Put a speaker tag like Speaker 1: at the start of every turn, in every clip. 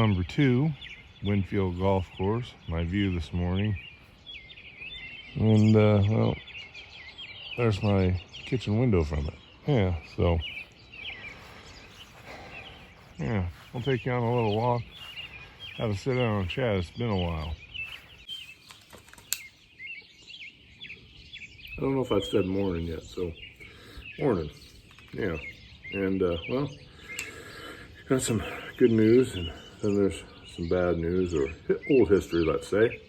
Speaker 1: number 2, Winfield Golf Course. My view this morning. And, well, there's my kitchen window from it. Yeah, so, yeah, I'll take you on a little walk. Have a sit down and chat. It's been a while. I don't know if I've said morning yet, so morning. Yeah, and, well, got some good news, and then there's some bad news, or old history, let's say.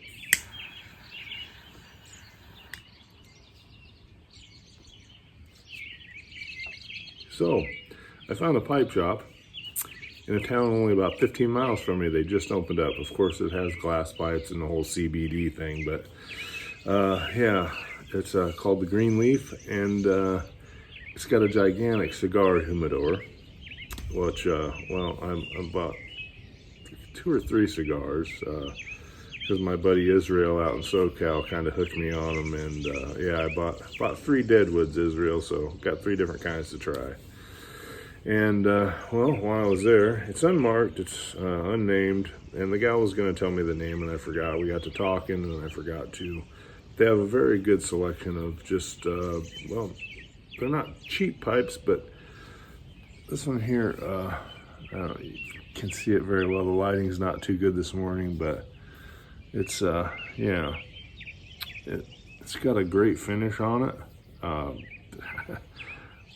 Speaker 1: So, I found a pipe shop in a town only about 15 miles from me. They just opened up. Of course, it has glass pipes and the whole CBD thing, but yeah, it's called the Green Leaf, and it's got a gigantic cigar humidor, which, well, I'm about 2 or 3 cigars, because my buddy Israel out in SoCal kind of hooked me on them, and yeah, I bought 3 Deadwoods Israel, so got 3 different kinds to try. And well, while I was there, it's unmarked, it's unnamed, and the gal was going to tell me the name, and I forgot. We got to talking, and I forgot to. They have a very good selection of just, well, they're not cheap pipes, but this one here, I don't know, you can see it very well. The lighting's not too good this morning, but it's, yeah, it's got a great finish on it.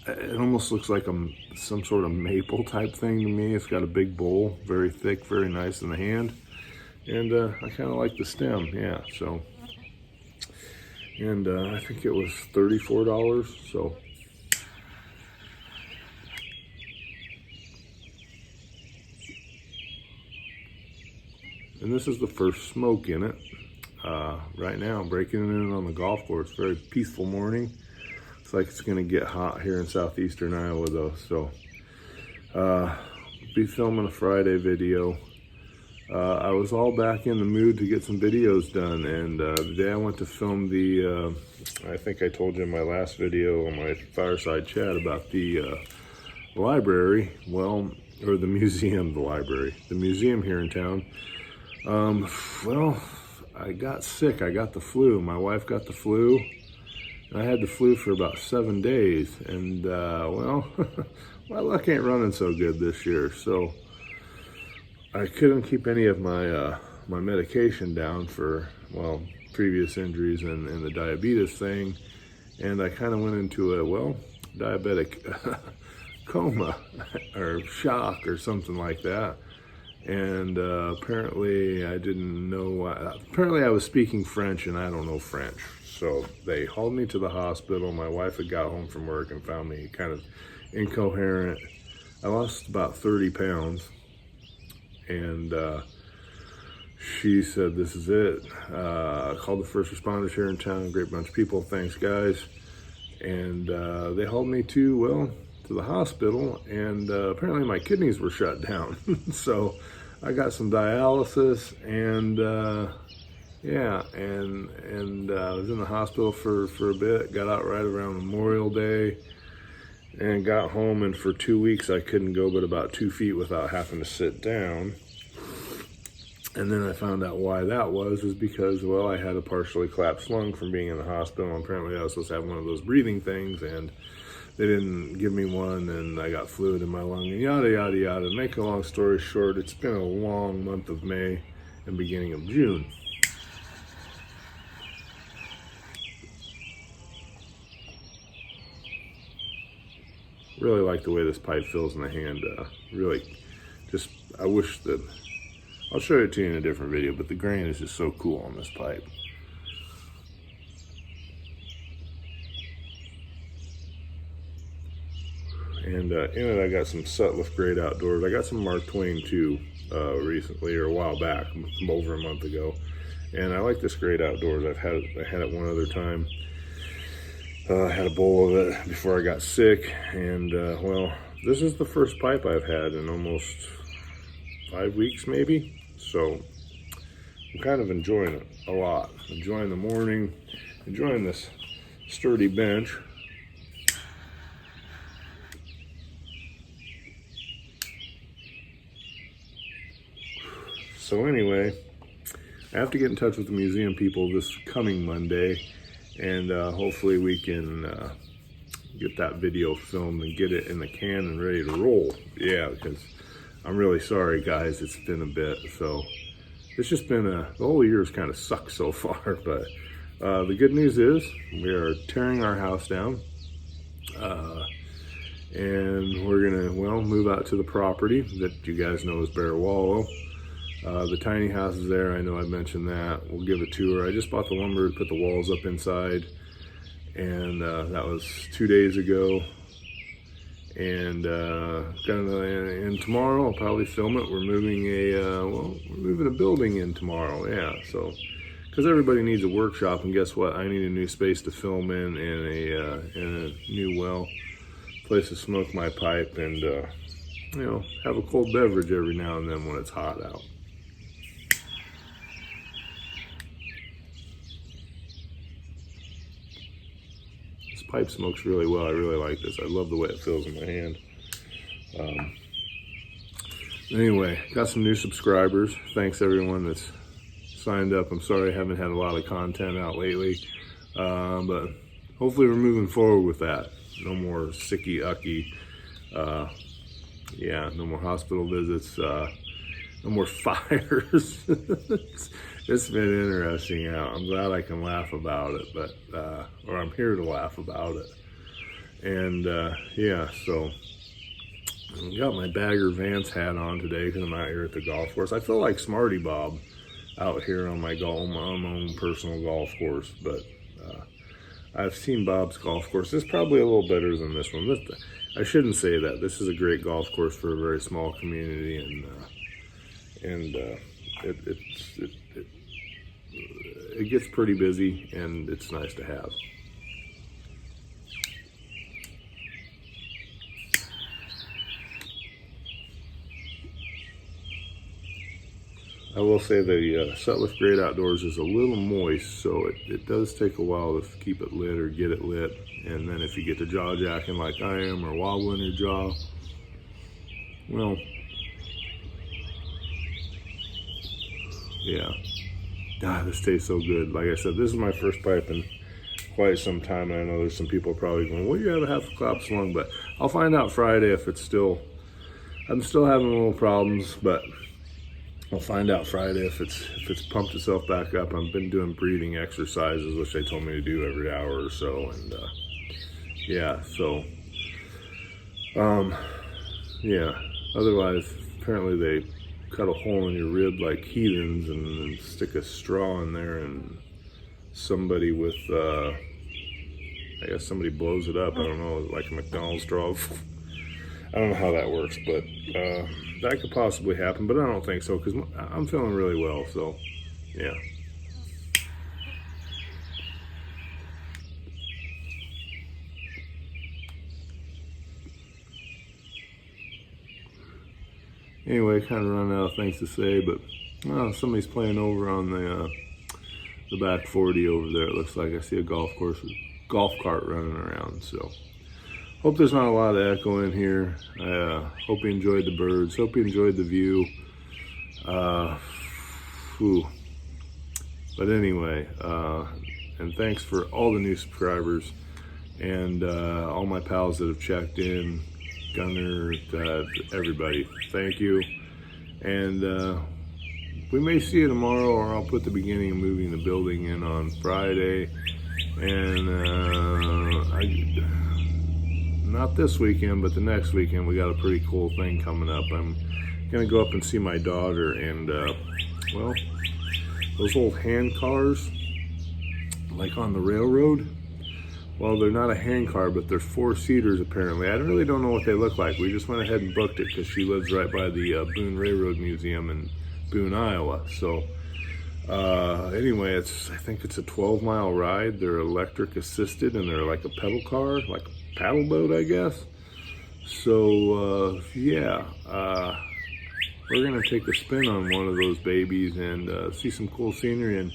Speaker 1: It almost looks like some sort of maple type thing to me. It's got a big bowl, very thick, very nice in the hand. And I kind of like the stem, yeah, so. And I think it was $34, so. And this is the first smoke in it. Right now, I'm breaking it in on the golf course. Very peaceful morning. It's like it's gonna get hot here in southeastern Iowa though, so be filming a Friday video. I was all back in the mood to get some videos done, and the day I went to film the, I think I told you in my last video on my fireside chat about the library, well, or the museum, the museum here in town. Well, I got sick, I got the flu, my wife got the flu. I had the flu for about 7 days, and well, my luck ain't running so good this year, so I couldn't keep any of my my medication down for, well, previous injuries and the diabetes thing, and I kind of went into a, well, diabetic coma or shock or something like that. And apparently I didn't know, apparently I was speaking French and I don't know French. So they hauled me to the hospital. My wife had got home from work and found me kind of incoherent. I lost about 30 pounds, and she said, this is it. I called the first responders here in town, a great bunch of people, thanks guys. And they hauled me to, well, to the hospital, and apparently my kidneys were shut down. So I got some dialysis, and yeah, and I was in the hospital for a bit, got out right around Memorial Day, and got home, and for 2 weeks I couldn't go but about 2 feet without having to sit down. And then I found out why that was because, well, I had a partially collapsed lung from being in the hospital, and apparently I was supposed to have one of those breathing things, and they didn't give me one, and I got fluid in my lung, and yada, yada, yada. Make a long story short, it's been a long month of May and beginning of June. Really like the way this pipe feels in the hand. Really, just, I wish that, I'll show it to you in a different video, but the grain is just so cool on this pipe. And in it, I got some Sutliff Great Outdoors. I got some Mark Twain too, recently, or a while back, over a month ago. And I like this Great Outdoors. I had it one other time. I had a bowl of it before I got sick, and well, this is the first pipe I've had in almost 5 weeks maybe, so I'm kind of enjoying it a lot. Enjoying the morning, enjoying this sturdy bench. So anyway, I have to get in touch with the museum people this coming Monday, and hopefully we can get that video filmed and get it in the can and ready to roll. Yeah, because I'm really sorry, guys. It's been a bit. So it's just been the whole year's kind of sucked so far. But the good news is we are tearing our house down. And we're gonna, well, move out to the property that you guys know is Bear Wallow. The tiny house is there. I know I mentioned that. We'll give a tour. I just bought the lumber to put the walls up inside, and that was 2 days ago. And and tomorrow I'll probably film it. We're moving we're moving a building in tomorrow. Yeah, so because everybody needs a workshop, and guess what? I need a new space to film in, and a new place to smoke my pipe, and you know, have a cold beverage every now and then when it's hot out. This pipe smokes really well. I really like this. I love the way it feels in my hand. Anyway, got some new subscribers. Thanks everyone that's signed up. I'm sorry I haven't had a lot of content out lately, but hopefully we're moving forward with that. No more sicky-ucky, yeah, no more hospital visits, no more fires. It's been interesting out. I'm glad I can laugh about it, but, or I'm here to laugh about it. And yeah, so I got my Bagger Vance hat on today because I'm out here at the golf course. I feel like Smarty Bob out here on my own personal golf course, but I've seen Bob's golf course. It's probably a little better than this one. I shouldn't say that. This is a great golf course for a very small community, and it gets pretty busy, and it's nice to have. I will say the Sutliff Great Outdoors is a little moist, so it does take a while to keep it lit or get it lit. And then if you get to jaw jacking like I am, or wobbling your jaw, well, yeah. This tastes so good. Like I said, this is my first pipe in quite some time, and I know there's some people probably going, well, you have a half a clap slung, but I'll find out Friday if it's still, I'm still having little problems, but I'll find out Friday if it's pumped itself back up. I've been doing breathing exercises, which they told me to do every hour or so, and yeah, so yeah. Otherwise, apparently they cut a hole in your rib like heathens and then stick a straw in there, and somebody with I guess somebody blows it up. I don't know, like a McDonald's straw. I don't know how that works, but that could possibly happen, but I don't think so because I'm feeling really well, so yeah. Anyway, kind of running out of things to say, but somebody's playing over on the back 40 over there. It looks like I see a golf cart running around, so hope there's not a lot of echo in here. I hope you enjoyed the birds. Hope you enjoyed the view. But anyway, and thanks for all the new subscribers and all my pals that have checked in. Gunner, everybody, thank you. And we may see you tomorrow, or I'll put the beginning of moving the building in on Friday. And not this weekend, but the next weekend, we got a pretty cool thing coming up. I'm gonna go up and see my daughter, and well, those old hand cars, like on the railroad, well, they're not a hand car, but they're 4-seaters apparently. I really don't know what they look like. We just went ahead and booked it because she lives right by the Boone Railroad Museum in Boone, Iowa. So anyway, I think it's a 12-mile ride. They're electric assisted, and they're like a pedal car, like a paddle boat, I guess. So yeah, we're gonna take a spin on one of those babies and see some cool scenery, and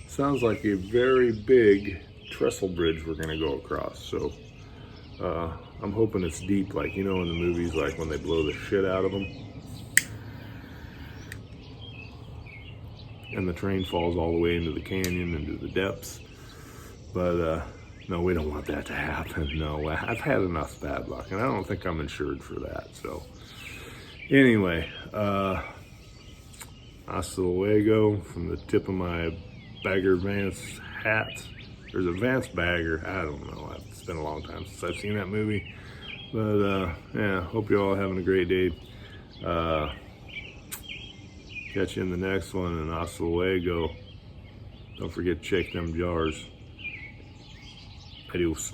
Speaker 1: sounds like a very big trestle bridge we're gonna go across. So I'm hoping it's deep, like, you know, in the movies, like when they blow the shit out of them. and the train falls all the way into the canyon, into the depths. But no, we don't want that to happen. No, I've had enough bad luck, and I don't think I'm insured for that. So anyway, hasta luego from the tip of my Bagger Vance hat. There's a Vance Bagger. I don't know. It's been a long time since I've seen that movie. But yeah, hope you all are having a great day. Catch you in the next one, and hasta luego. Don't forget to check them jars. Adios.